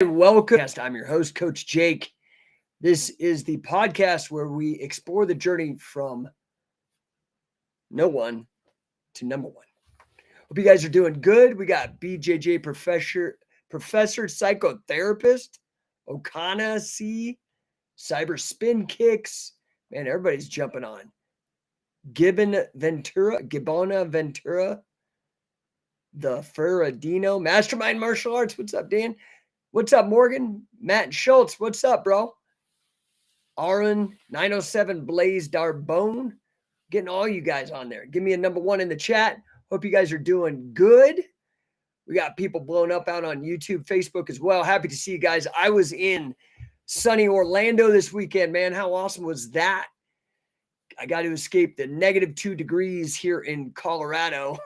Welcome. I'm your host, Coach Jake. This is the podcast where we explore the journey from no one to number one. Hope you guys are doing good. We got BJJ professor psychotherapist, Okana C, cyber spin kicks. Man, everybody's jumping on. Gibbona Ventura, the Ferradino, Mastermind Martial Arts. What's up, Dan? What's up, Morgan? Matt and Schultz, what's up, bro? Aaron, 907 Blaze Darbone. Getting all you guys on there. Give me a number one in the chat. Hope you guys are doing good. We got people blowing up out on YouTube, Facebook as well. Happy to see you guys. I was in sunny Orlando this weekend, man. How awesome was that? I got to escape the -2 degrees here in Colorado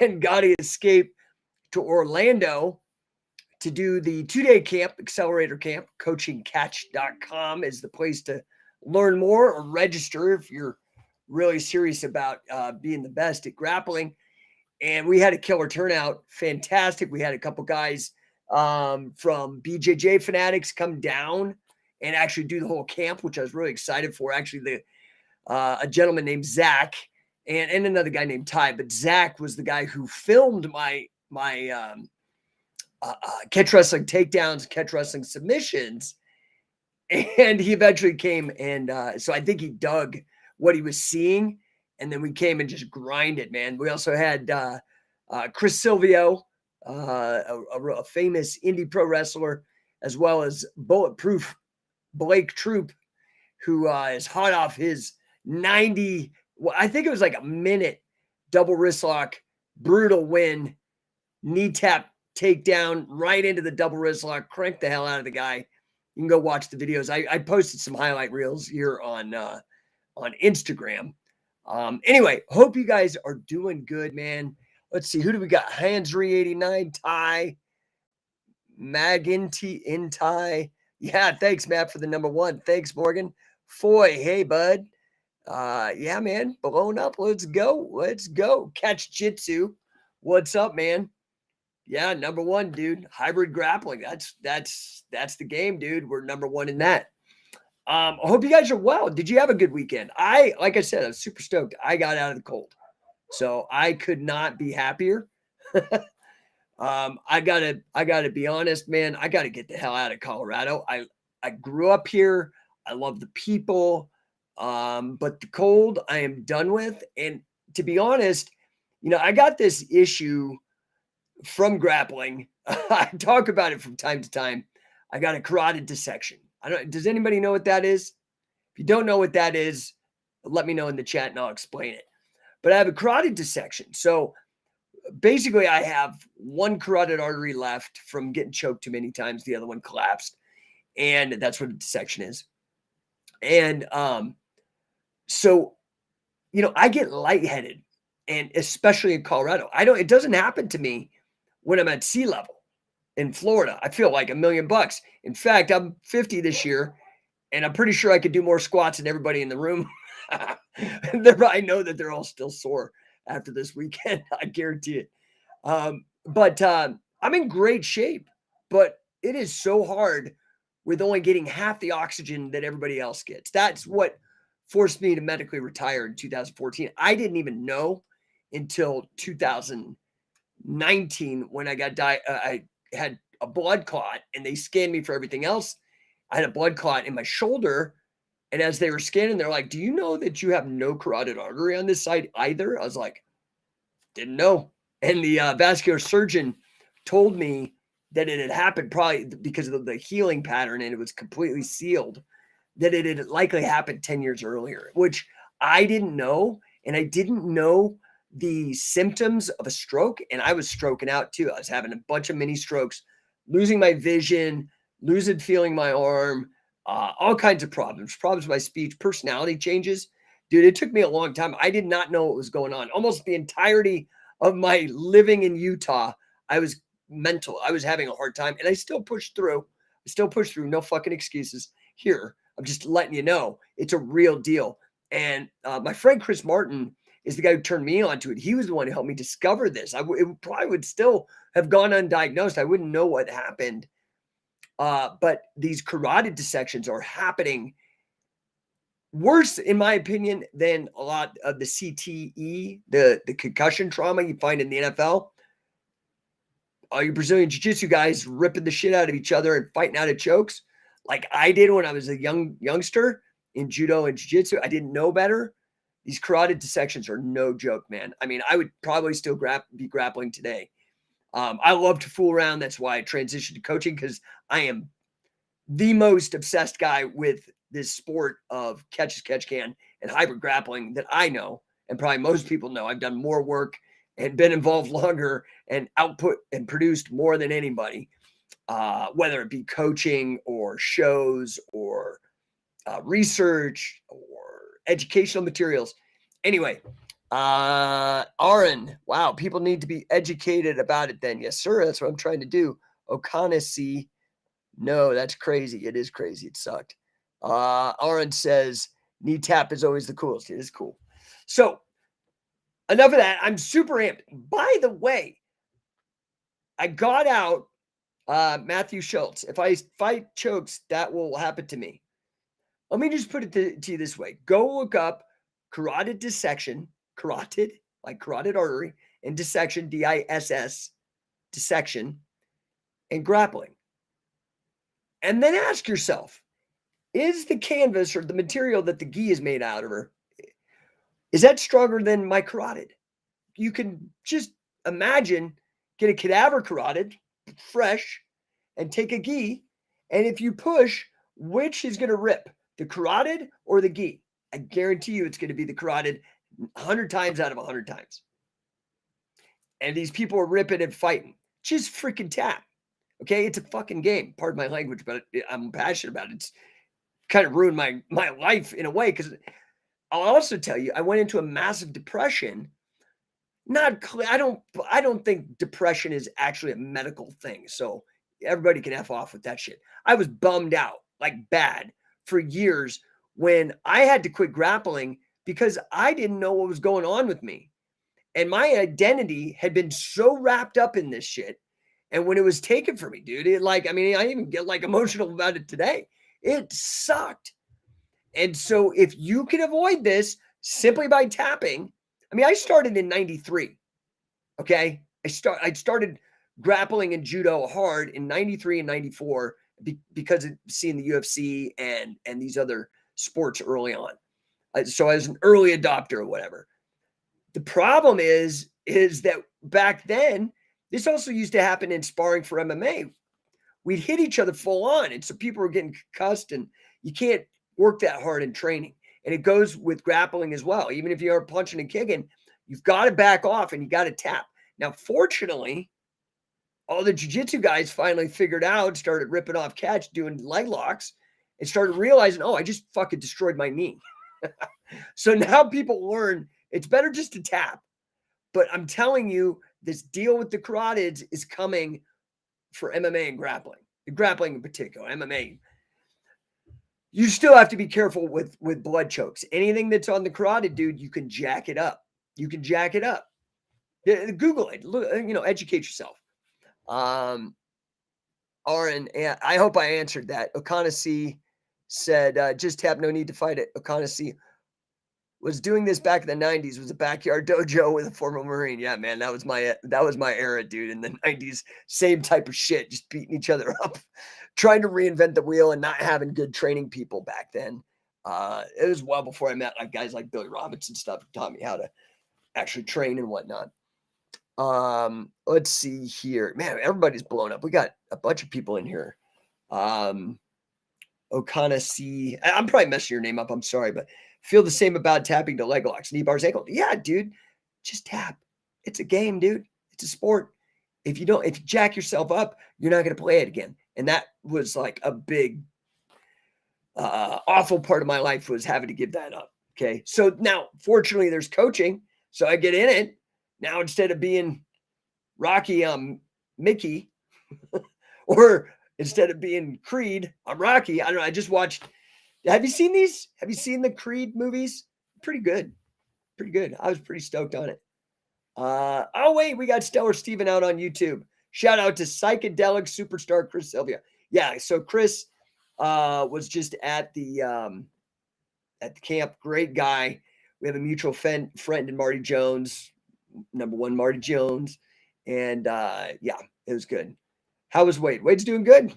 and got to escape to Orlando to do the 2-day camp, accelerator camp. Coachingcatch.com is the place to learn more or register if you're really serious about being the best at grappling. And we had a killer turnout. Fantastic. We had a couple guys from BJJ Fanatics come down and actually do the whole camp, which I was really excited for. Actually, a gentleman named Zach and another guy named Ty. But Zach was the guy who filmed my catch wrestling takedowns, catch wrestling submissions. And he eventually came. And so I think he dug what he was seeing. And then we came and just grinded, man. We also had Chris Silvio, a famous indie pro wrestler, as well as Bulletproof Blake Troop, who is hot off his 90, well, I think it was like a minute double wrist lock, brutal win, knee tap, takedown right into the double wrist lock, crank the hell out of the guy. You can go watch the videos. I posted some highlight reels here on Instagram. Anyway, hope you guys are doing good, man. Let's see, who do we got? Hansry89, Ty, Maginty. Yeah, thanks, Matt, for the number one. Thanks, Morgan. Foy, hey, bud. Yeah, man, blown up. Let's go. Catch Jitsu. What's up, man? Yeah, number one, dude. Hybrid grappling. That's the game, dude. We're number one in that. I hope you guys are well. Did you have a good weekend? Like I said, I was super stoked. I got out of the cold, so I could not be happier. I gotta be honest, man. I gotta get the hell out of Colorado. I grew up here. I love the people, but the cold I am done with. And to be honest, I got this issue from grappling. I talk about it from time to time. I got a carotid dissection. Does anybody know what that is? If you don't know what that is, let me know in the chat and I'll explain it. But I have a carotid dissection. So basically I have one carotid artery left from getting choked too many times. The other one collapsed. And that's what a dissection is. And so, I get lightheaded, and especially in Colorado. It doesn't happen to me when I'm at sea level in Florida. I feel like $1 million. In fact, I'm 50 this year, and I'm pretty sure I could do more squats than everybody in the room. I know that they're all still sore after this weekend. I guarantee it. But I'm in great shape, but it is so hard with only getting half the oxygen that everybody else gets. That's what forced me to medically retire in 2014. I didn't even know until 2019 when I got I had a blood clot and they scanned me for everything else. I had a blood clot in my shoulder. And as they were scanning, they're like, do you know that you have no carotid artery on this side either? I was like, didn't know. And the vascular surgeon told me that it had happened probably because of the healing pattern and it was completely sealed, that it had likely happened 10 years earlier, which I didn't know. And I didn't know the symptoms of a stroke. And I was stroking out too. I was having a bunch of mini strokes, losing my vision, losing feeling my arm, all kinds of problems with my speech, personality changes. Dude, it took me a long time. I did not know what was going on. Almost the entirety of my living in Utah, I was mental. I was having a hard time, and I still pushed through. No fucking excuses here. I'm just letting you know it's a real deal. And my friend Chris Martin is the guy who turned me on to it. He was the one who helped me discover this. It probably would still have gone undiagnosed. I wouldn't know what happened. But these carotid dissections are happening worse, in my opinion, than a lot of the CTE, the concussion trauma you find in the NFL. All you Brazilian jiu-jitsu guys ripping the shit out of each other and fighting out of chokes, like I did when I was a youngster in judo and jiu-jitsu. I didn't know better. These carotid dissections are no joke, man. I mean, I would probably still be grappling today. I love to fool around. That's why I transitioned to coaching, because I am the most obsessed guy with this sport of catch as catch can and hybrid grappling that I know, and probably most people know. I've done more work and been involved longer and output and produced more than anybody, whether it be coaching or shows or research or educational materials. Anyway, Aaron, wow, people need to be educated about it then. Yes, sir. That's what I'm trying to do. O'Connessy, no, that's crazy. It is crazy. It sucked. Aaron says, knee tap is always the coolest. It is cool. So enough of that. I'm super amped. By the way, I got out Matthew Schultz. If I fight chokes, that will happen to me. Let me just put it to you this way. Go look up carotid dissection, carotid, like carotid artery, and dissection, DISS, dissection, and grappling. And then ask yourself, is the canvas or the material that the gi is made out of, is that stronger than my carotid? You can just imagine, get a cadaver carotid, fresh, and take a gi. And if you push, which is going to rip, the carotid or the gi? I guarantee you it's going to be the carotid 100 times out of 100 times. And these people are ripping and fighting. Just freaking tap. Okay, it's a fucking game. Pardon my language, but I'm passionate about it. It's kind of ruined my life in a way, because I'll also tell you, I went into a massive depression. I don't think depression is actually a medical thing. So everybody can F off with that shit. I was bummed out, like bad, for years when I had to quit grappling because I didn't know what was going on with me. And my identity had been so wrapped up in this shit. And when it was taken from me, dude, I even get like emotional about it today. It sucked. And so if you can avoid this simply by tapping, I started in 93. Okay. I started grappling and judo hard in 93 and 94 because of seeing the UFC and these other sports early on. So I was an early adopter or whatever. The problem is that back then, this also used to happen in sparring for MMA. We'd hit each other full on. And so people were getting concussed, and you can't work that hard in training. And it goes with grappling as well. Even if you are punching and kicking, you've got to back off and you got to tap. Now, fortunately, all the jiu-jitsu guys finally figured out, started ripping off catch, doing leg locks, and started realizing, oh, I just fucking destroyed my knee. So now people learn it's better just to tap. But I'm telling you, this deal with the carotids is coming for MMA and grappling in particular, MMA. You still have to be careful with blood chokes. Anything that's on the carotid, dude, you can jack it up. Google it. Look, educate yourself. Aaron, I hope I answered that. O'Connessy said, just tap, no need to fight it. O'Connessy was doing this back in the 90s, was a backyard dojo with a former Marine. Yeah, man, that was my era, dude. In the 90s, same type of shit, just beating each other up, trying to reinvent the wheel and not having good training people back then. It was well before I met like guys like Billy Robinson stuff, who taught me how to actually train and whatnot. Let's see here. Man, everybody's blown up. We got a bunch of people in here. O'Connessy, I'm probably messing your name up. I'm sorry, but feel the same about tapping to leg locks, knee bars, ankle. Yeah, dude, just tap. It's a game, dude. It's a sport. If you jack yourself up, you're not going to play it again. And that was like a big, awful part of my life, was having to give that up. Okay. So now, fortunately, there's coaching. So I get in it. Now, instead of being Rocky, I'm Mickey. Or instead of being Creed, I'm Rocky. I don't know. I just watched. Have you seen these? Have you seen the Creed movies? Pretty good. I was pretty stoked on it. Oh, wait, we got Stellar Steven out on YouTube. Shout out to psychedelic superstar Chris Sylvia. yeah. So Chris was just at the camp. Great guy. We have a mutual friend in Marty Jones, #1 Marty Jones, and yeah, it was good. How was Wade? Wade's doing good.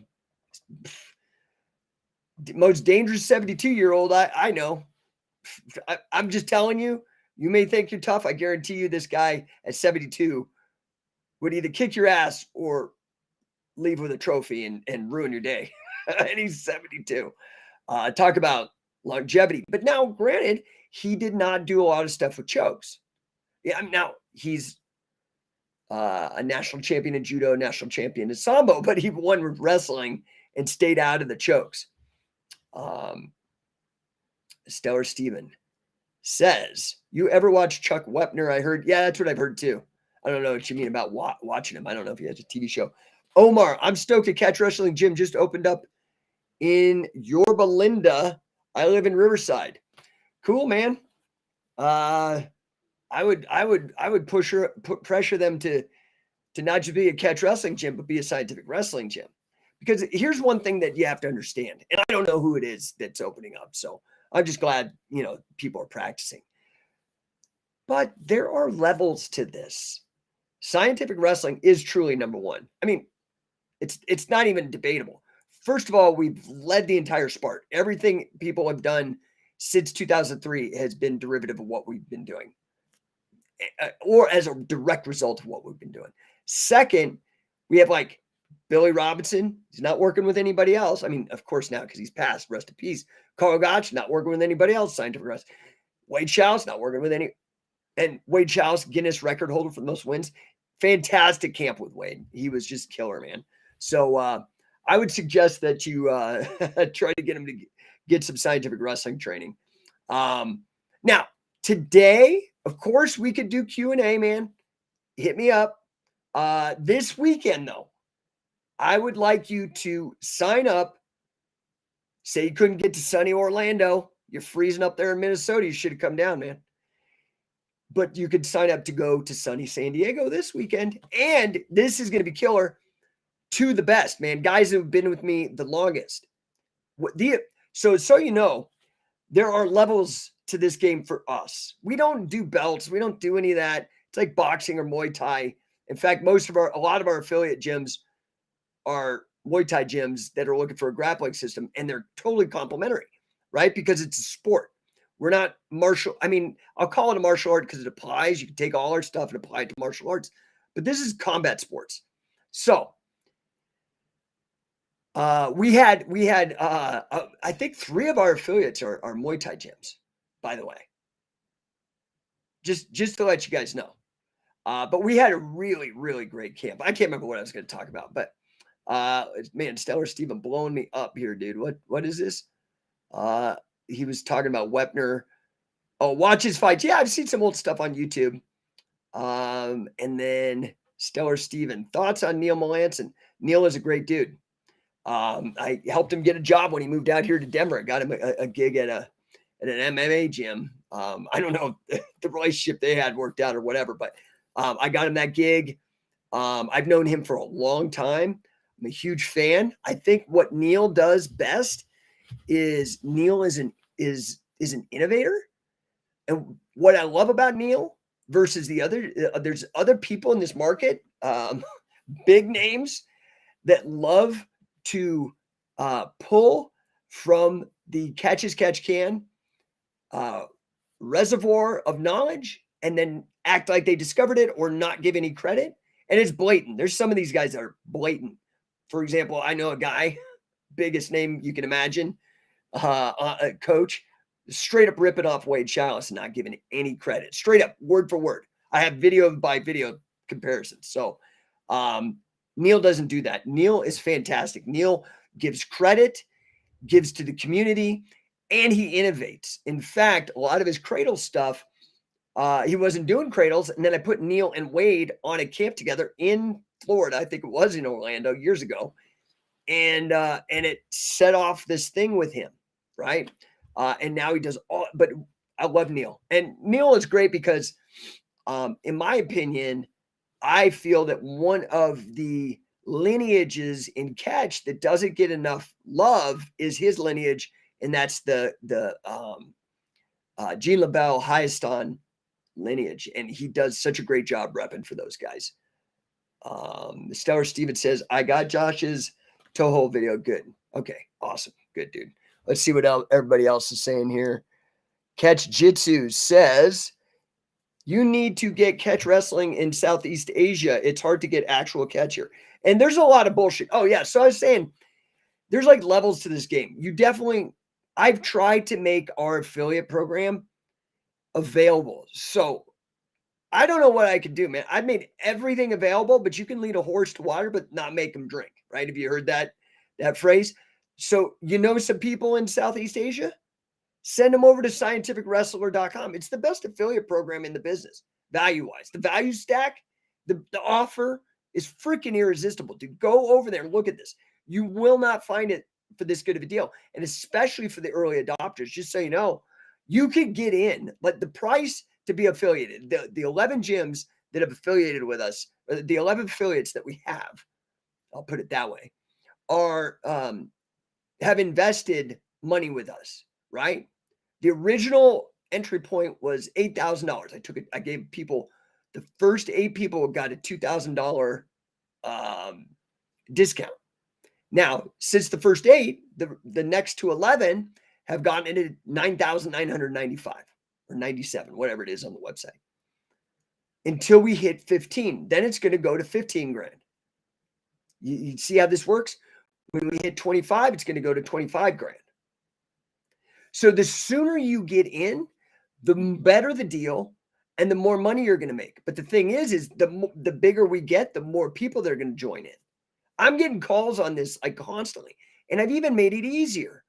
Most dangerous 72-year-old I know. I'm just telling you. You may think you're tough. I guarantee you, this guy at 72 would either kick your ass or leave with a trophy and ruin your day. And he's 72. Talk about longevity. But now, granted, he did not do a lot of stuff with chokes. Yeah, now he's a national champion in judo, national champion in sambo, but he won with wrestling and stayed out of the chokes. Stellar Steven says, you ever watch Chuck Wepner? I heard, yeah, that's what I've heard too. I don't know what you mean about watching him. I don't know if he has a TV show. Omar, I'm stoked. A catch wrestling gym just opened up in Yorba Linda. I live in Riverside. Cool, man. I would put pressure them to not just be a catch wrestling gym, but be a scientific wrestling gym. Because here's one thing that you have to understand, and I don't know who it is that's opening up. So I'm just glad, people are practicing. But there are levels to this. Scientific wrestling is truly #1. I mean, it's not even debatable. First of all, we've led the entire sport. Everything people have done since 2003 has been derivative of what we've been doing, or as a direct result of what we've been doing. Second, we have like Billy Robinson. He's not working with anybody else. I mean, of course now because he's passed, rest in peace. Carl Gotch, not working with anybody else. Scientific wrestling. Wade Schaus, not working with any. And Wade Schaus, Guinness record holder for the most wins. Fantastic camp with Wade. He was just killer, man. So I would suggest that you try to get him to get some scientific wrestling training. Now, today, of course, we could do Q&A, man. Hit me up. This weekend, though, I would like you to sign up. Say you couldn't get to sunny Orlando. You're freezing up there in Minnesota. You should have come down, man. But you could sign up to go to sunny San Diego this weekend. And this is going to be killer. To the best, man. Guys who have been with me the longest. So you know, there are levels to this game for us. We don't do belts. We don't do any of that. It's like boxing or Muay Thai. In fact, a lot of our affiliate gyms are Muay Thai gyms that are looking for a grappling system, and they're totally complementary, right? Because it's a sport. We're not martial. I mean, I'll call it a martial art because it applies. You can take all our stuff and apply it to martial arts, but this is combat sports. So we had I think 3 of our affiliates are Muay Thai gyms, by the way. Just to let you guys know. But we had a really, really great camp. I can't remember what I was going to talk about, but man, Stellar Steven blowing me up here, dude. What is this? He was talking about Wepner. Oh, watch his fights. Yeah, I've seen some old stuff on YouTube. And then Stellar Steven. Thoughts on Neil Melanson? Neil is a great dude. I helped him get a job when he moved out here to Denver. I got him a gig at an MMA gym. I don't know if the relationship they had worked out or whatever, but I got him that gig. I've known him for a long time. I'm a huge fan. I think what Neil does best is Neil is an innovator. And what I love about Neil versus the other, there's other people in this market, big names that love to pull from the catch as catch can reservoir of knowledge and then act like they discovered it or not give any credit. And it's blatant. There's some of these guys that are blatant. For example, I know a guy, biggest name you can imagine, a coach, straight up ripping off Wade Schaus and not giving any credit. Straight up, word for word. I have video by video comparisons. So Neil doesn't do that. Neil is fantastic. Neil gives credit, gives to the community, and he innovates. In fact, a lot of his cradle stuff, he wasn't doing cradles. And then I put Neil and Wade on a camp together in Florida. I think it was in Orlando years ago. And it set off this thing with him, right? And now he does all, but I love Neil. And Neil is great because, in my opinion, I feel that one of the lineages in catch that doesn't get enough love is his lineage, and that's the Gene LaBelle Hyaston lineage, and he does such a great job repping for those guys. Stellar Steven says, I got Josh's Toho video. Good. Okay, awesome. Good, dude. Let's see what everybody else is saying here. Catch Jitsu says, you need to get catch wrestling in Southeast Asia. It's hard to get actual catch here. And there's a lot of bullshit. Oh, yeah. So I was saying, there's like levels to this game. I've tried to make our affiliate program available. So I don't know what I could do, man. I've made everything available, but you can lead a horse to water, but not make him drink, right? Have you heard that phrase? So, some people in Southeast Asia, send them over to scientificwrestler.com. It's the best affiliate program in the business, value-wise. The value stack, the offer is freaking irresistible, dude. Go over there and look at this. You will not find it for this good of a deal, and especially for the early adopters. Just so you know, you could get in, but the price to be affiliated, the 11 gyms that have affiliated with us, the 11 affiliates that we have, I'll put it that way, are have invested money with us, right? The original entry point was $8,000. I gave people, the first 8 people got a $2,000 discount. Now, since the first 8, the next to 11 have gotten into $9,995 or 97, whatever it is on the website, until we hit 15. Then it's going to go to 15 grand. You see how this works? When we hit 25, it's going to go to 25 grand. So the sooner you get in, the better the deal and the more money you're going to make. But the thing is the bigger we get, the more people that are going to join in. I'm getting calls on this like constantly, and I've even made it easier.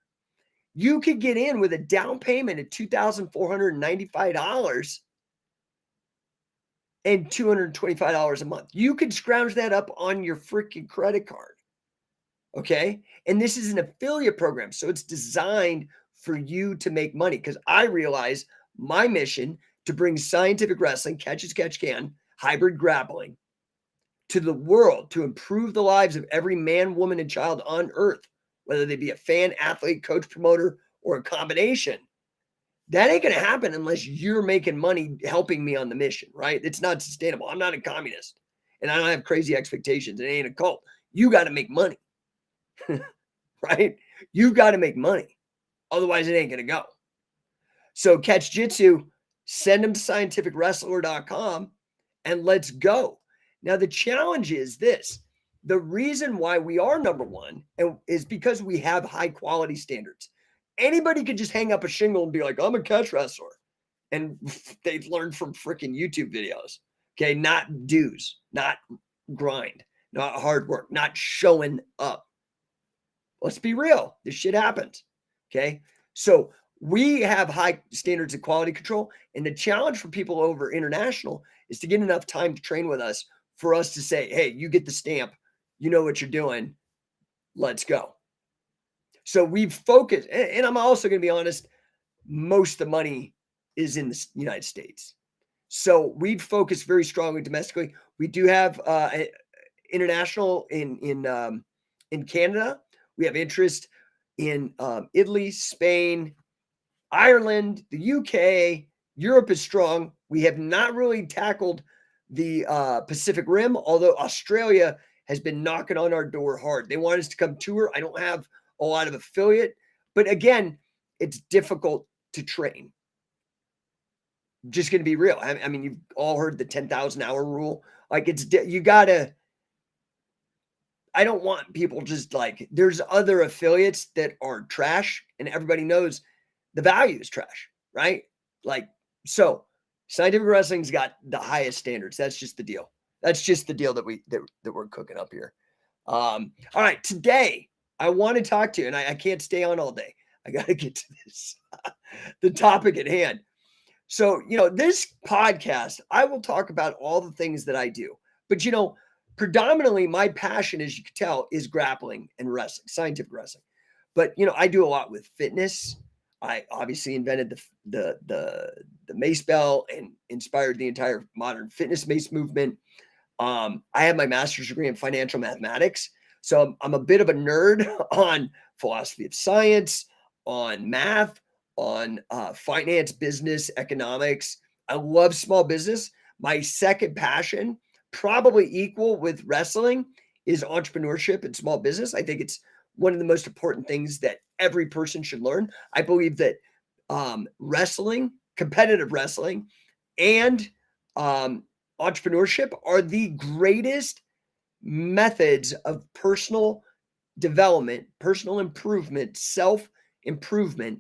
You could get in with a down payment of $2,495 and $225 a month. You could scrounge that up on your freaking credit card. Okay. And this is an affiliate program. So it's designed for you to make money, because I realize my mission to bring scientific wrestling, catch as catch can, hybrid grappling to the world, to improve the lives of every man, woman, and child on earth, whether they be a fan, athlete, coach, promoter, or a combination. That ain't going to happen unless you're making money helping me on the mission, right? It's not sustainable. I'm not a communist, and I don't have crazy expectations. It ain't a cult. You got to make money, right? You got to make money. Otherwise, it ain't going to go. So catch Jitsu, send them to scientificwrestler.com, and let's go. Now, the challenge is this. The reason why we are number one is because we have high quality standards. Anybody could just hang up a shingle and be like, I'm a catch wrestler. And they've learned from freaking YouTube videos. Okay. Not dues, not grind, not hard work, not showing up. Let's be real. This shit happens. Okay. So we have high standards of quality control. And the challenge for people over international is to get enough time to train with us for us to say, hey, you get the stamp. You know what you're doing. Let's go. So we've focused, and I'm also going to be honest, most of the money is in the United States. So we've focused very strongly domestically. We do have international in Canada. We have interest in Italy, Spain, Ireland, the UK. Europe is strong. We have not really tackled the Pacific Rim, although Australia has been knocking on our door hard. They want us to come tour. I don't have a lot of affiliate, but again, it's difficult to train. Just going to be real. I mean, you've all heard the 10,000 hour rule. Like you gotta, I don't want people just like, there's other affiliates that are trash and everybody knows the value is trash, right? Like, so Scientific Wrestling's got the highest standards. That's just the deal. That's just the deal that we're cooking up here. All right. Today, I want to talk to you, and I can't stay on all day. I got to get to this, the topic at hand. So, this podcast, I will talk about all the things that I do. But, predominantly my passion, as you can tell, is grappling and wrestling, scientific wrestling. But, I do a lot with fitness. I obviously invented the mace bell and inspired the entire modern fitness mace movement. I have my master's degree in financial mathematics. So I'm a bit of a nerd on philosophy of science, on math, on finance, business, economics. I love small business. My second passion, probably equal with wrestling, is entrepreneurship and small business. I think it's one of the most important things that every person should learn. I believe that wrestling, competitive wrestling, and entrepreneurship are the greatest methods of personal development, personal improvement, self improvement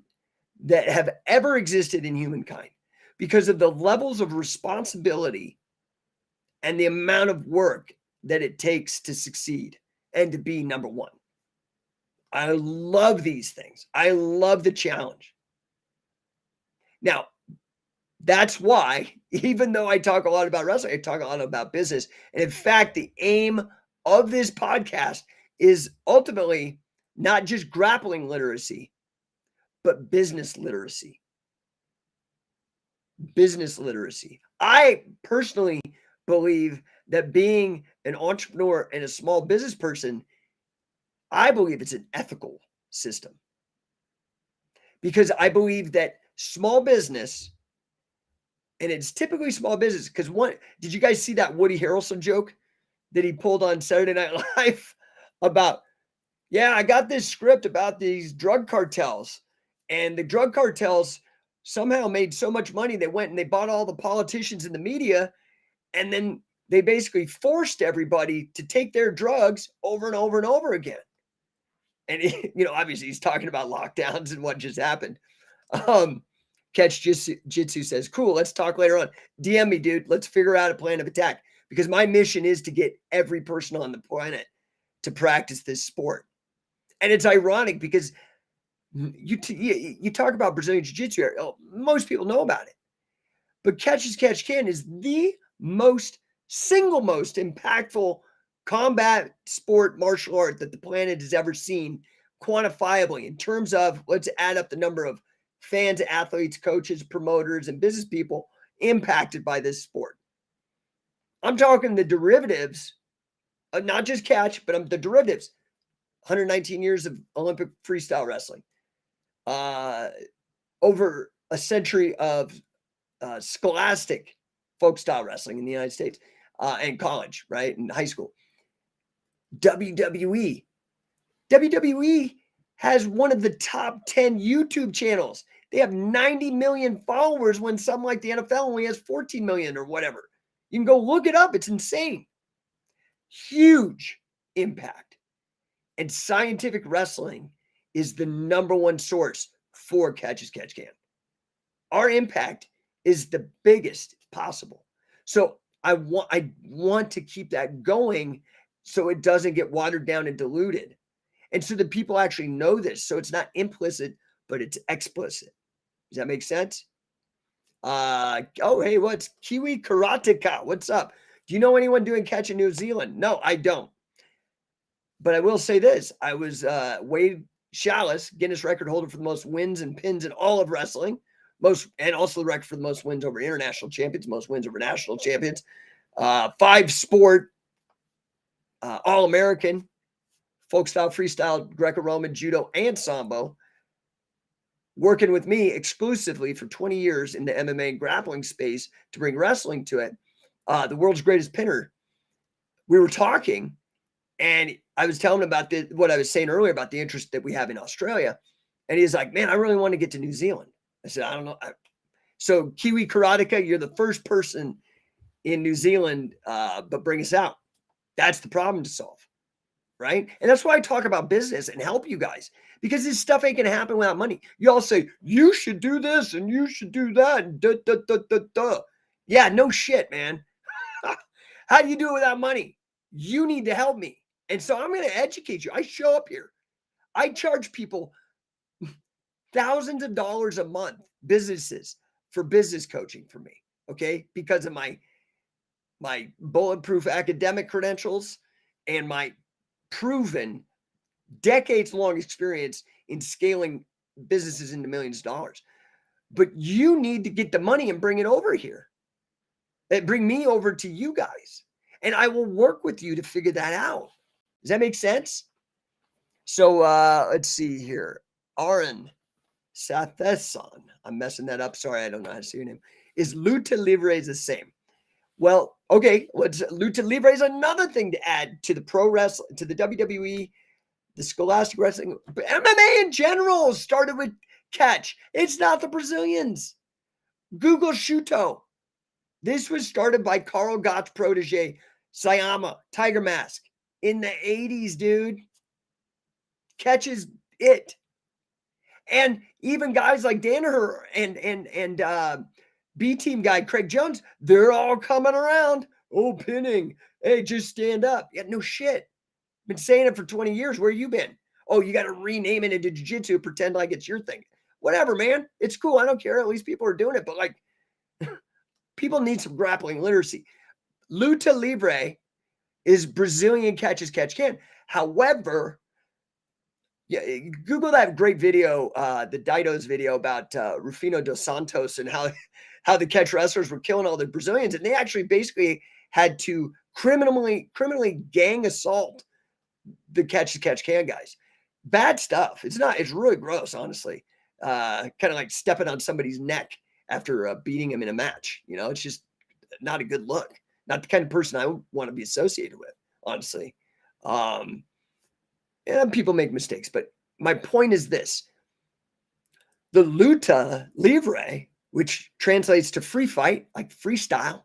that have ever existed in humankind because of the levels of responsibility and the amount of work that it takes to succeed and to be number one. I love these things. I love the challenge. Now, that's why, even though I talk a lot about wrestling, I talk a lot about business. And in fact, the aim of this podcast is ultimately not just grappling literacy, but business literacy. Business literacy. I personally believe that being an entrepreneur and a small business person, I believe it's an ethical system. Because I believe that small business, and it's typically small business, because did you guys see that Woody Harrelson joke that he pulled on Saturday Night Live about, yeah, I got this script about these drug cartels, and the drug cartels somehow made so much money, they went and they bought all the politicians in the media, and then they basically forced everybody to take their drugs over and over and over again. And, obviously he's talking about lockdowns and what just happened. Catch Jitsu says, cool, let's talk later on. DM me, dude. Let's figure out a plan of attack, because my mission is to get every person on the planet to practice this sport. And it's ironic because you talk about Brazilian Jiu-Jitsu, most people know about it. But Catch as Catch Can is the single most impactful combat sport martial art that the planet has ever seen, quantifiably, in terms of, let's add up the number of fans, athletes, coaches, promoters, and business people impacted by this sport. I'm talking the derivatives, not just catch, but the derivatives. 119 years of Olympic freestyle wrestling, over a century of scholastic folk style wrestling in the United States and college, right, and high school. WWE has one of the top 10 YouTube channels. They have 90 million followers when some like the NFL only has 14 million or whatever. You can go look it up. It's insane. Huge impact. And scientific wrestling is the number one source for Catch as Catch Can. Our impact is the biggest possible. So I want to keep that going so it doesn't get watered down and diluted. And so that people actually know this. So it's not implicit, but it's explicit. Does that make sense? Hey, what's Kiwi Karateka? What's up? Do you know anyone doing catch in New Zealand? No, I don't. But I will say this. I was Wade Chalice, Guinness record holder for the most wins and pins in all of wrestling. And also the record for the most wins over international champions, most wins over national champions. 5-sport All-American, folk style, freestyle, Greco-Roman, judo, and sambo. Working with me exclusively for 20 years in the MMA and grappling space to bring wrestling to it. The world's greatest pinner. We were talking, and I was telling him about what I was saying earlier about the interest that we have in Australia. And he's like, man, I really want to get to New Zealand. I said, I don't know. So Kiwi Karateka, you're the first person in New Zealand, but bring us out. That's the problem to solve, right? And that's why I talk about business and help you guys, because this stuff ain't going to happen without money. You all say, you should do this and you should do that. And Yeah, no shit, man. How do you do it without money? You need to help me. And so I'm going to educate you. I show up here. I charge people thousands of dollars a month, businesses, for business coaching for me, okay? Because of my bulletproof academic credentials and my proven decades-long experience in scaling businesses into millions of dollars. But you need to get the money and bring it over here. Bring me over to you guys. And I will work with you to figure that out. Does that make sense? So let's see here. Aaron Sathesan. I'm messing that up. Sorry, I don't know how to say your name. Is luta libre the same? Well, okay. Lucha libre is another thing to add to the pro wrestling, to the WWE, the Scholastic Wrestling, but MMA in general started with catch. It's not the Brazilians. Google Shuto. This was started by Carl Gott's protege, Sayama, Tiger Mask, in the 80s, dude. Catch is it. And even guys like Danaher and B team guy Craig Jones, they're all coming around. Oh, pinning. Hey, just stand up. Yeah, no shit. Been saying it for 20 years. Where you been? Oh, you got to rename it into jiu-jitsu, pretend like it's your thing. Whatever, man. It's cool. I don't care. At least people are doing it. But like, people need some grappling literacy. Luta Libre is Brazilian catch as catch can. However, yeah, Google that great video, the Dido's video about Rufino dos Santos and how the catch wrestlers were killing all the Brazilians, and they actually basically had to criminally gang assault the catch can guys. Bad stuff. It's really gross, honestly. Kind of like stepping on somebody's neck after beating him in a match. You know, it's just not a good look. Not the kind of person I would want to be associated with, honestly. And people make mistakes, but my point is this. The luta libre, which translates to free fight, like freestyle,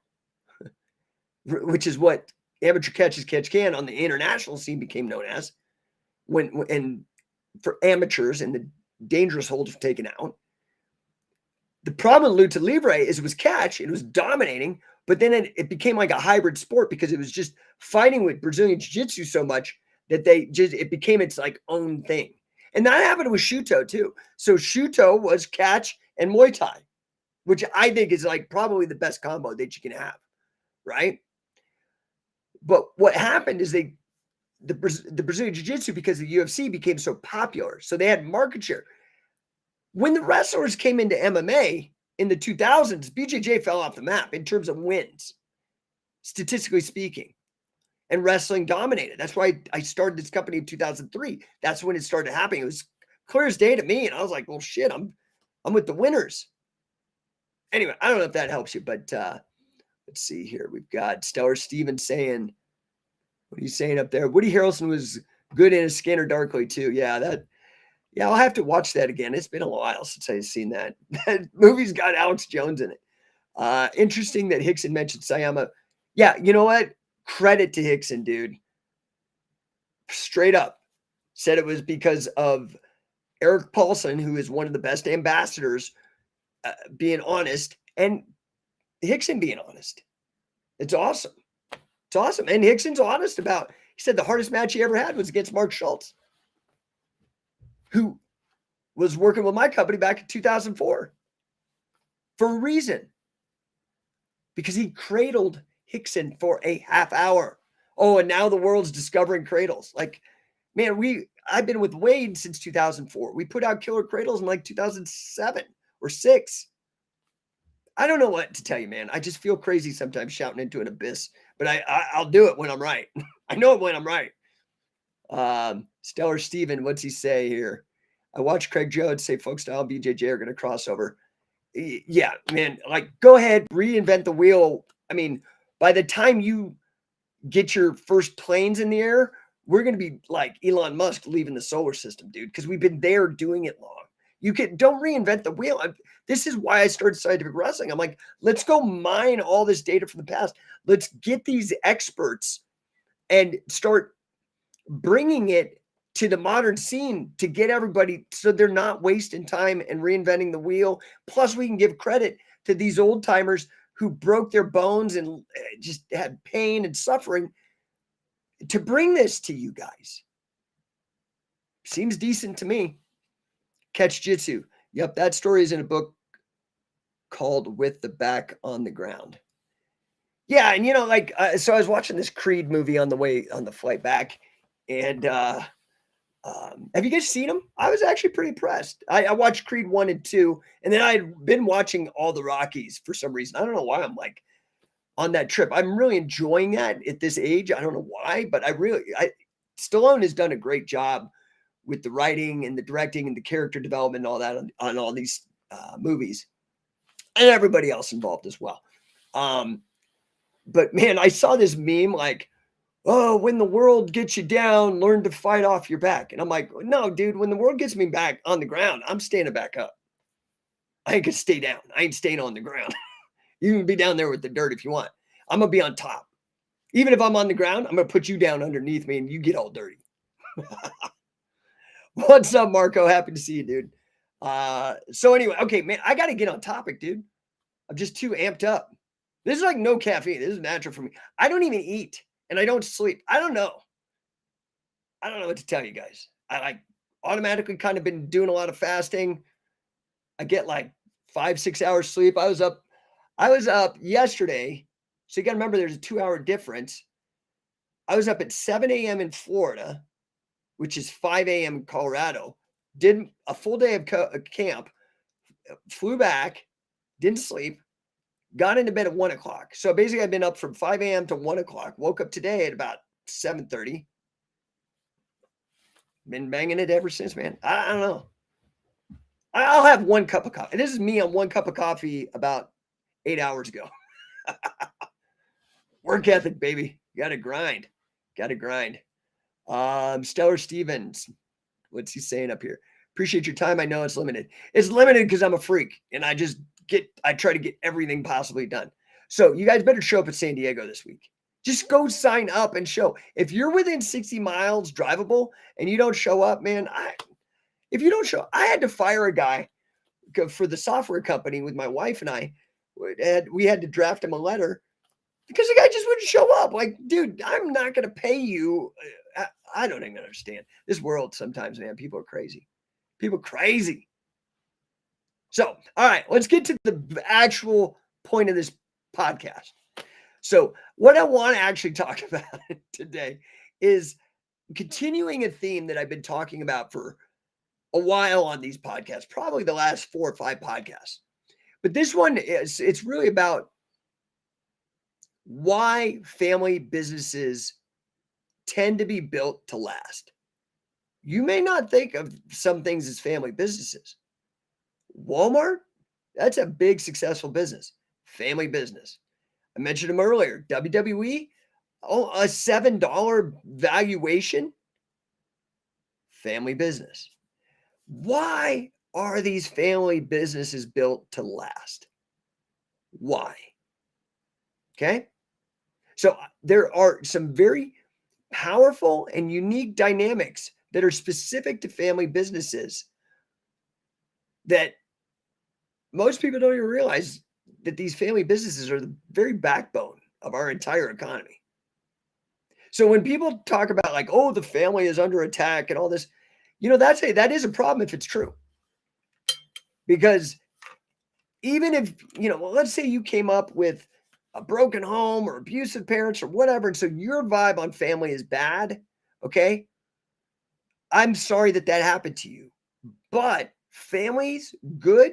which is what amateur catch can on the international scene became known as, and for amateurs and the dangerous holds were taken out. The problem with luta libre is it was catch, it was dominating, but then it became like a hybrid sport because it was just fighting with Brazilian jiu-jitsu so much that it became its like own thing. And that happened with Shuto too. So Shuto was catch and Muay Thai, which I think is like probably the best combo that you can have, right? But what happened is the Brazilian Jiu-Jitsu, because the UFC became so popular, so they had market share. When the wrestlers came into MMA in the 2000s, BJJ fell off the map in terms of wins, statistically speaking. And wrestling dominated. That's why I started this company in 2003. That's when it started happening. It was clear as day to me. And I was like, well, shit, I'm with the winners. Anyway, I don't know if that helps you, but let's see here. We've got Stellar Steven saying, what are you saying up there? Woody Harrelson was good in A Scanner Darkly too. Yeah, I'll have to watch that again. It's been a while since I've seen that. That movie's got Alex Jones in it. Interesting that Hickson mentioned Sayama. Yeah, you know what? Credit to Hickson, dude. Straight up said it was because of Eric Paulson, who is one of the best ambassadors, being honest, and Hickson being honest. It's awesome. It's awesome. And Hickson's honest about, he said the hardest match he ever had was against Mark Schultz, who was working with my company back in 2004 for a reason. Because he cradled Hickson for a half hour. Oh, and now the world's discovering cradles. Like, man, I've been with Wade since 2004. We put out killer cradles in like 2007 or 6. I don't know what to tell you, man. I just feel crazy sometimes shouting into an abyss, but I'll do it when I'm right. I know it when I'm right. Stellar Steven, what's he say here? I watched Craig Jones say folk style BJJ are going to cross over. Yeah, man, like go ahead, reinvent the wheel. I mean, by the time you get your first planes in the air, we're going to be like Elon Musk leaving the solar system, dude, because we've been there doing it long. Don't reinvent the wheel. This is why I started scientific wrestling. I'm like, let's go mine all this data from the past. Let's get these experts and start bringing it to the modern scene to get everybody so they're not wasting time and reinventing the wheel. Plus, we can give credit to these old timers who broke their bones and just had pain and suffering to bring this to you guys. Seems decent to me. Catch Jitsu. Yep, that story is in a book called With the Back on the Ground. Yeah, and so I was watching this Creed movie on the flight back, and have you guys seen them? I was actually pretty impressed. I watched Creed 1 and 2, and then I had been watching all the Rockies for some reason. I don't know why I'm like on that trip. I'm really enjoying that at this age. I don't know why, but Stallone has done a great job with the writing and the directing and the character development and all that on all these movies, and everybody else involved as well. But man, I saw this meme like, oh, when the world gets you down, learn to fight off your back. And I'm like, no, dude, when the world gets me back on the ground, I'm standing back up. I ain't gonna stay down. I ain't staying on the ground. You can be down there with the dirt if you want. I'm gonna be on top. Even if I'm on the ground, I'm gonna put you down underneath me and you get all dirty. What's up, Marco? Happy to see you, dude. So anyway, okay, man, I gotta get on topic, dude. I'm just too amped up. This is like no caffeine. This is natural for me. I don't even eat and I don't sleep. I don't know. I don't know what to tell you guys. I like automatically kind of been doing a lot of fasting. I get like 5-6 hours sleep. I was up yesterday. So you got to remember there's a 2-hour difference. I was up at 7 a.m. in Florida, which is 5 a.m. in Colorado. Did a full day of camp, flew back, didn't sleep, got into bed at 1 o'clock. So basically I've been up from 5 a.m. to 1 o'clock. Woke up today at about 7:30. Been banging it ever since, man. I don't know. I'll have 1 cup of coffee. This is me on 1 cup of coffee about 8 hours ago. Work ethic, baby. You gotta grind. Gotta grind. Stellar Stevens. What's he saying up here? Appreciate your time. I know it's limited. It's limited because I'm a freak and I try to get everything possibly done. So you guys better show up at San Diego this week. Just go sign up and show. If you're within 60 miles drivable and you don't show up, man, if you don't show, I had to fire a guy for the software company with my wife and I. We had to draft him a letter because the guy just wouldn't show up. Like, dude, I'm not going to pay you. I don't even understand this world sometimes, man. People are crazy. People crazy. So, all right, let's get to the actual point of this podcast. So what I want to actually talk about today is continuing a theme that I've been talking about for a while on these podcasts, probably the last 4 or 5 podcasts. But this one it's really about why family businesses tend to be built to last. You may not think of some things as family businesses. Walmart, that's a big successful business, family business. I mentioned them earlier. WWE, a $7 valuation, family business. Why are these family businesses built to last? Why? Okay. So there are some very powerful and unique dynamics that are specific to family businesses that most people don't even realize that these family businesses are the very backbone of our entire economy. So when people talk about like, oh, the family is under attack and all this, that is a problem if it's true. Because even if, let's say you came up with a broken home or abusive parents or whatever, and so your vibe on family is bad, okay? I'm sorry that happened to you. But families, good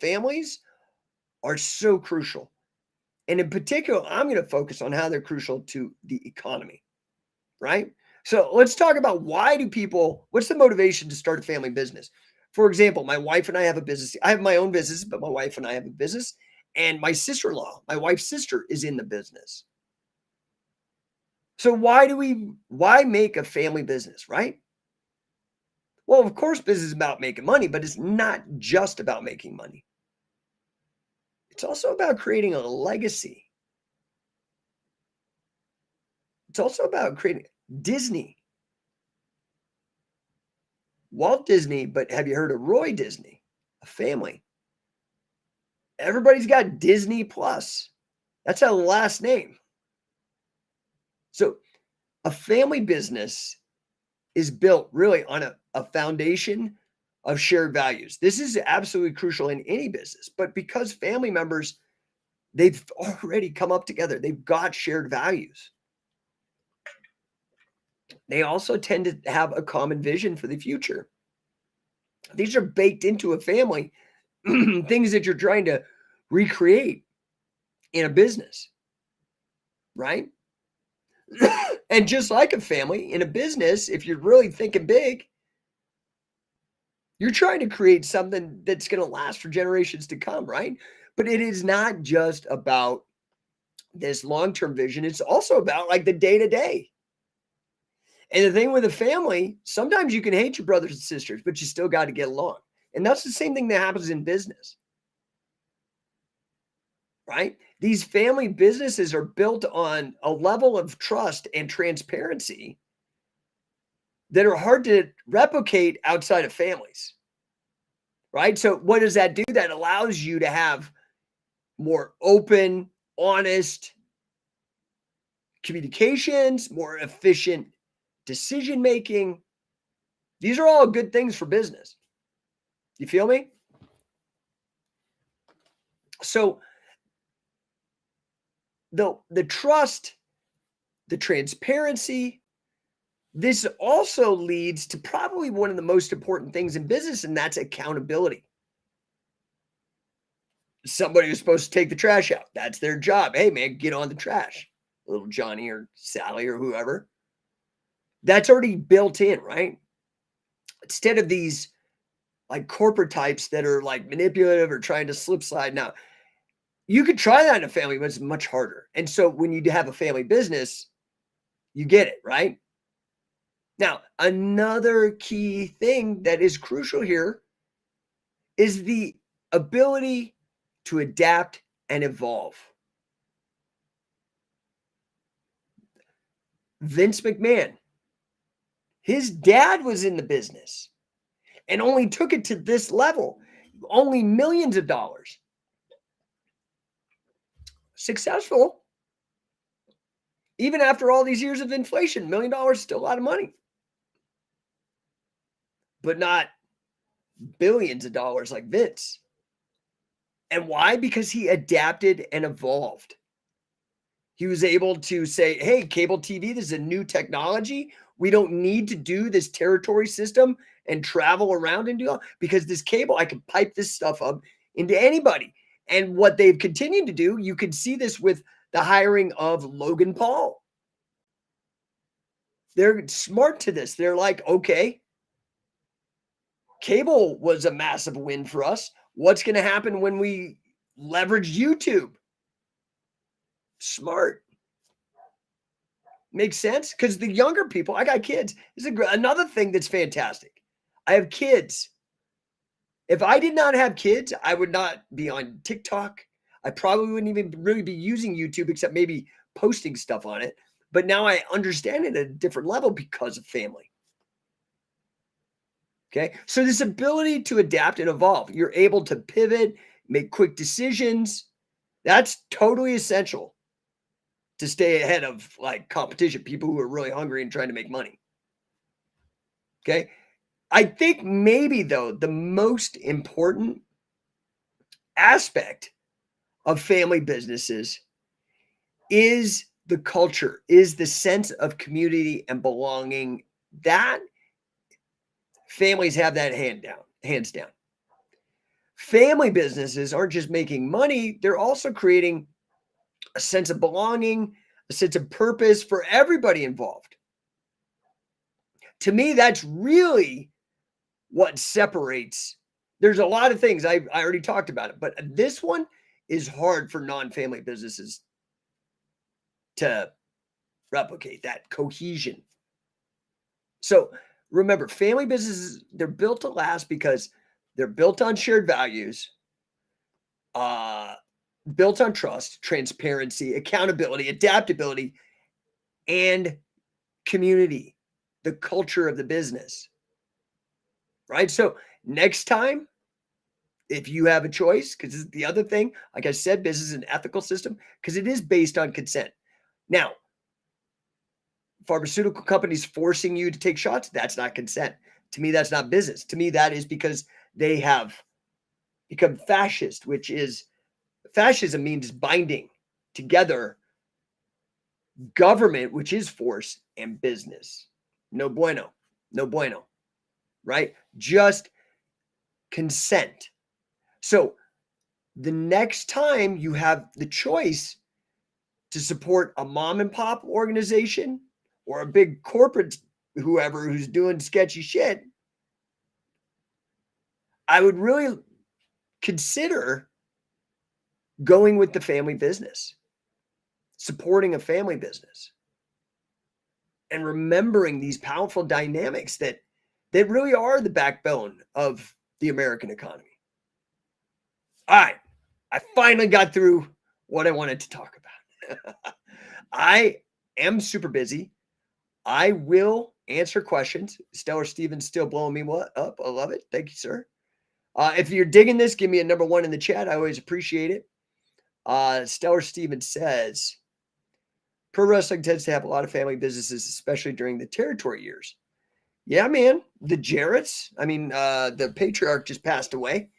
families, are so crucial. And in particular, I'm going to focus on how they're crucial to the economy, right? So let's talk about what's the motivation to start a family business? For example, my wife and I have a business. I have my own business, but my wife and I have a business. And my sister-in-law, my wife's sister, is in the business. So why make a family business, right? Well, of course, business is about making money, but it's not just about making money. It's also about creating a legacy. It's also about creating Disney. Walt Disney, but have you heard of Roy Disney? A family. Everybody's got Disney Plus. That's a last name. So a family business is built really on a foundation of shared values. This is absolutely crucial in any business, but because family members, they've already come up together. They've got shared values. They also tend to have a common vision for the future. These are baked into a family, things that you're trying to recreate in a business. right? And just like a family in a business, if you're really thinking big, you're trying to create something that's going to last for generations to come, right? But it is not just about this long-term vision. It's also about like the day-to-day. And the thing with a family, sometimes you can hate your brothers and sisters, but you still got to get along. And that's the same thing that happens in business, right? These family businesses are built on a level of trust and transparency that are hard to replicate outside of families, right? So what does that do? That allows you to have more open, honest communications, more efficient decision making. These are all good things for business. You feel me? So the trust, the transparency, this also leads to probably one of the most important things in business, and that's accountability. Somebody who's supposed to take the trash out, that's their job. Hey, man, get on the trash. Little Johnny or Sally or whoever. That's already built in, right? Instead of these like corporate types that are like manipulative or trying to slip slide. Now, you could try that in a family, but it's much harder. And so when you have a family business, you get it, right? Now, another key thing that is crucial here is the ability to adapt and evolve. Vince McMahon, his dad was in the business and only took it to this level, only millions of dollars. Successful. Even after all these years of inflation, $1 million is still a lot of money. But not billions of dollars like Vince. And why? Because he adapted and evolved. He was able to say, hey, cable TV, this is a new technology. We don't need to do this territory system and travel around and do all, because this cable, I can pipe this stuff up into anybody. And what they've continued to do, you could see this with the hiring of Logan Paul. They're smart to this. They're like, okay, cable was a massive win for us. What's going to happen when we leverage YouTube? Smart. Makes sense? Because the younger people, I got kids. This is another thing that's fantastic. I have kids. If I did not have kids, I would not be on TikTok. I probably wouldn't even really be using YouTube except maybe posting stuff on it. But now I understand it at a different level because of family. Okay. So this ability to adapt and evolve, you're able to pivot, make quick decisions. That's totally essential to stay ahead of like competition, people who are really hungry and trying to make money. Okay. I think maybe though, the most important aspect of family businesses is the culture, is the sense of community and belonging. That families have that hands down. Family businesses aren't just making money, they're also creating a sense of belonging, a sense of purpose for everybody involved. To me, that's really what separates. There's a lot of things I already talked about it, but this one is hard for non-family businesses to replicate, that cohesion. So remember, family businesses, they're built to last because they're built on shared values, built on trust, transparency, accountability, adaptability, and community, the culture of the business. Right? So next time, if you have a choice, because the other thing, like I said, business is an ethical system because it is based on consent. Now, pharmaceutical companies forcing you to take shots, that's not consent. To me, that's not business. To me, that is because they have become fascist, which is fascism means binding together government, which is force, and business. No bueno. No bueno. Right? Just consent. So the next time you have the choice, to support a mom and pop organization or a big corporate whoever who's doing sketchy shit, I would really consider going with the family business, supporting a family business, and remembering these powerful dynamics that really are the backbone of the American economy. All right, I finally got through what I wanted to talk about. I am super busy. I will answer questions. Stellar Steven's still blowing me up. I love it. Thank you, sir. If you're digging this, give me a number 1 in the chat. I always appreciate it. Stellar Steven says, pro wrestling tends to have a lot of family businesses, especially during the territory years. Yeah, man. The Jarretts. I mean, the patriarch just passed away.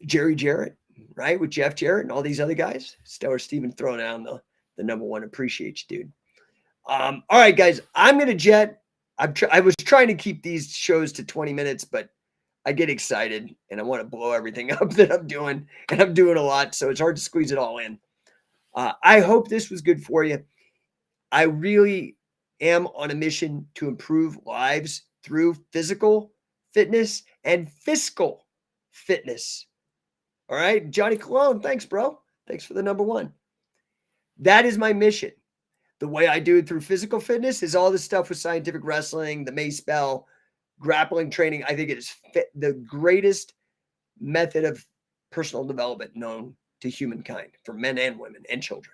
Jerry Jarrett, right? With Jeff Jarrett and all these other guys. Stellar Steven throwing down the number 1. Appreciate you, dude. All right, guys. I'm going to jet. I was trying to keep these shows to 20 minutes, but I get excited and I want to blow everything up that I'm doing. And I'm doing a lot, so it's hard to squeeze it all in. I hope this was good for you. I really am on a mission to improve lives through physical fitness and fiscal fitness. All right, Johnny Cologne, thanks, bro. Thanks for the number 1. That is my mission. The way I do it through physical fitness is all this stuff with scientific wrestling, the mace bell, grappling training. I think it is the greatest method of personal development known to humankind for men and women and children.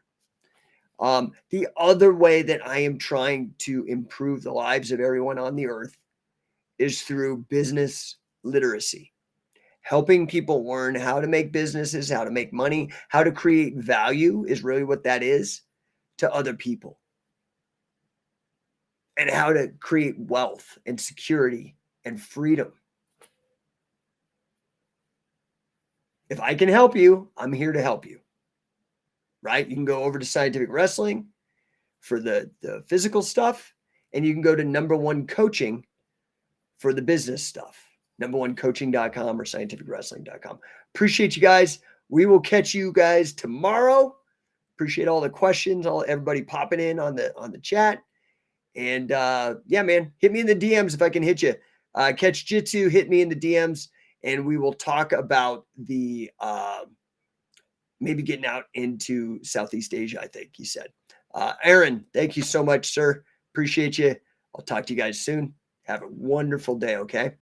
The other way that I am trying to improve the lives of everyone on the earth is through business literacy. Helping people learn how to make businesses, how to make money, how to create value is really what that is to other people. And how to create wealth and security and freedom. If I can help you, I'm here to help you. Right? You can go over to Scientific Wrestling for the physical stuff, and you can go to number 1 coaching for the business stuff. number1coaching.com or scientificwrestling.com. Appreciate you guys. We will catch you guys tomorrow. Appreciate all the questions, everybody popping in on the chat. And yeah, man, hit me in the DMs if I can hit you. Catch Jitsu, hit me in the DMs, and we will talk about the maybe getting out into Southeast Asia, I think he said. Aaron, thank you so much, sir. Appreciate you. I'll talk to you guys soon. Have a wonderful day, okay?